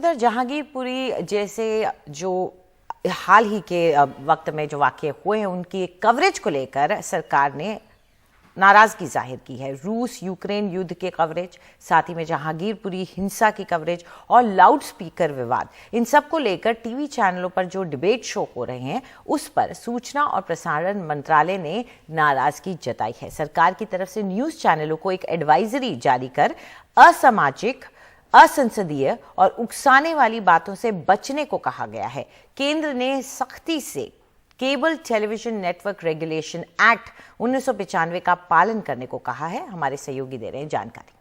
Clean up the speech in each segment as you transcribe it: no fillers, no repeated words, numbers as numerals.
उधर जहांगीरपुरी जैसे जो हाल ही के वक्त में जो वाकये हुए हैं उनकी कवरेज को लेकर सरकार ने नाराजगी जाहिर की है। रूस यूक्रेन युद्ध के कवरेज, साथ ही में जहांगीरपुरी हिंसा की कवरेज और लाउड स्पीकर विवाद, इन सब को लेकर टीवी चैनलों पर जो डिबेट शो हो रहे हैं उस पर सूचना और प्रसारण मंत्रालय ने नाराजगी जताई है। सरकार की तरफ से न्यूज चैनलों को एक एडवाइजरी जारी कर असामाजिक, असंसदीय और उकसाने वाली बातों से बचने को कहा गया है। केंद्र ने सख्ती से cable television network regulation act 1995 का पालन करने को कहा है। हमारे सहयोगी दे रहे हैं जानकारी।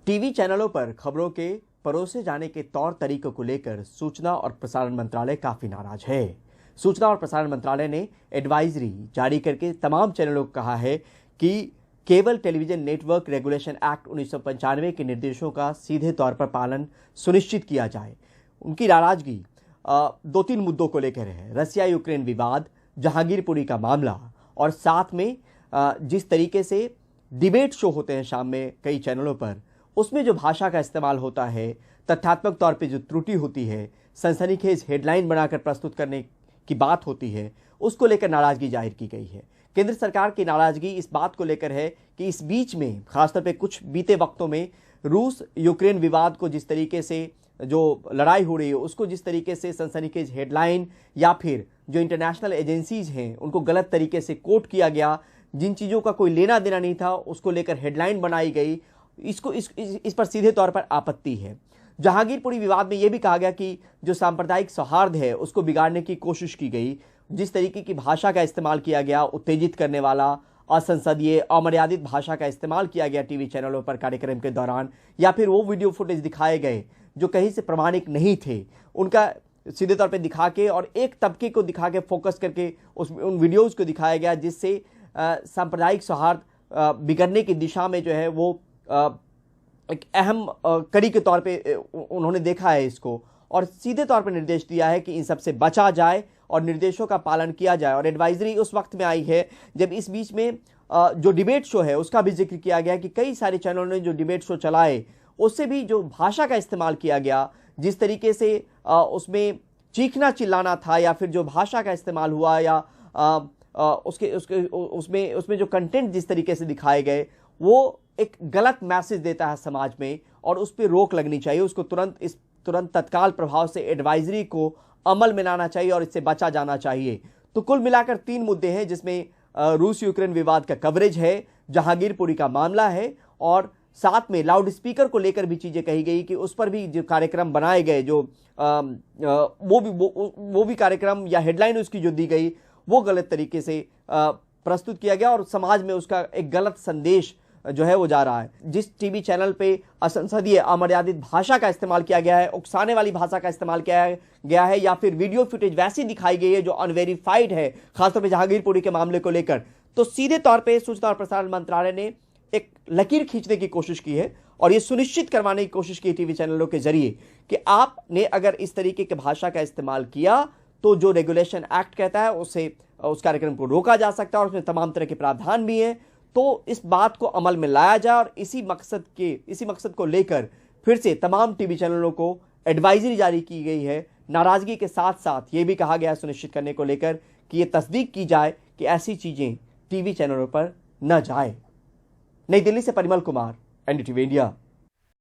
टीवी चैनलों पर खबरों के परोसे जाने के तौर तरीकों को लेकर सूचना और प्रसारण मंत्रालय काफी नाराज है। सूचना और प्रसारण मंत्रालय ने एडवाइजरी जारी करके तमाम चैनलों को कहा है कि cable television network regulation act 1995 के निर्देशों का सीधे तौर पर पालन सुनिश्चित किया जाए। उनकी नाराजगी दो तीन मुद्दों को लेकर है। रसिया यूक्रेन विवाद, जहांगीरपुरी का मामला और साथ में जिस तरीके से डिबेट शो होते हैं शाम में कई चैनलों पर, उसमें जो भाषा का इस्तेमाल होता है, तथ्यात्मक तौर पे जो त्रुटि होती है, सनसनीखेज हेडलाइन बनाकर प्रस्तुत करने की बात होती है, उसको लेकर नाराजगी जाहिर की गई है। केंद्र सरकार की नाराजगी इस बात को लेकर है कि इस बीच में खासतौर पे कुछ बीते वक्तों में रूस यूक्रेन विवाद को जिस तरीके से जो लड़ाई हो रही है उसको जिस तरीके से सनसनीखेज हेडलाइन या फिर जो इंटरनेशनल एजेंसीज हैं उनको गलत तरीके से कोट किया गया, जिन चीज़ों का कोई लेना देना नहीं था उसको लेकर हेडलाइन बनाई गई, इस पर सीधे तौर पर आपत्ति है। जहांगीरपुरी विवाद में यह भी कहा गया कि जो सांप्रदायिक सौहार्द है उसको बिगाड़ने की कोशिश की गई, जिस तरीके की भाषा का इस्तेमाल किया गया, उत्तेजित करने वाला, असंसदीय, अमर्यादित भाषा का इस्तेमाल किया गया टीवी चैनलों पर कार्यक्रम के दौरान, या फिर वो वीडियो फुटेज दिखाए गए जो कहीं से प्रमाणिक नहीं थे, उनका सीधे तौर पे दिखा के और एक तबके को दिखा के फोकस करके उन वीडियोज़ को दिखाया गया, जिससे सांप्रदायिक सौहार्द बिगड़ने की दिशा में जो है वो एक अहम कड़ी के तौर पे उन्होंने देखा है इसको, और सीधे तौर पर निर्देश दिया है कि इन सब से बचा जाए और निर्देशों का पालन किया जाए। और एडवाइजरी उस वक्त में आई है जब इस बीच में जो डिबेट शो है उसका भी जिक्र किया गया कि कई सारे चैनलों ने जो डिबेट शो चलाए उससे भी जो भाषा का इस्तेमाल किया गया, जिस तरीके से उसमें चीखना चिल्लाना था या फिर जो भाषा का इस्तेमाल हुआ या उसमें जो कंटेंट जिस तरीके से दिखाए गए वो एक गलत मैसेज देता है समाज में और उस पर रोक लगनी चाहिए। उसको तुरंत तत्काल प्रभाव से एडवाइजरी को अमल में लाना चाहिए और इससे बचा जाना चाहिए। तो कुल मिलाकर तीन मुद्दे हैं जिसमें रूस यूक्रेन विवाद का कवरेज है, जहांगीरपुरी का मामला है और साथ में लाउड स्पीकर को लेकर भी चीजें कही गई कि उस पर भी जो कार्यक्रम बनाए गए, जो वो भी कार्यक्रम या हेडलाइन उसकी जो दी गई वो गलत तरीके से प्रस्तुत किया गया और समाज में उसका एक गलत संदेश जो है वो जा रहा है। जिस टीवी चैनल पे असंसदीय, अमर्यादित भाषा का इस्तेमाल किया गया है, उकसाने वाली भाषा का इस्तेमाल किया गया है या फिर वीडियो फुटेज वैसी दिखाई गई है जो अनवेरिफाइड है, खासतौर पे जहांगीरपुरी के मामले को लेकर, तो सीधे तौर पे सूचना और प्रसारण मंत्रालय ने एक लकीर खींचने की कोशिश की है और ये सुनिश्चित करवाने की कोशिश की टीवी चैनलों के जरिए कि आपने अगर इस तरीके की भाषा का इस्तेमाल किया तो जो रेगुलेशन एक्ट कहता है उससे उस कार्यक्रम को रोका जा सकता है और उसमें तमाम तरह के प्रावधान भी हैं। तो इस बात को अमल में लाया जाए और इसी मकसद को लेकर फिर से तमाम टीवी चैनलों को एडवाइजरी जारी की गई है। नाराजगी के साथ साथ ये भी कहा गया सुनिश्चित करने को लेकर कि ये तस्दीक की जाए कि ऐसी चीजें टीवी चैनलों पर न जाए। नई दिल्ली से परिमल कुमार, एनडीटीवी इंडिया।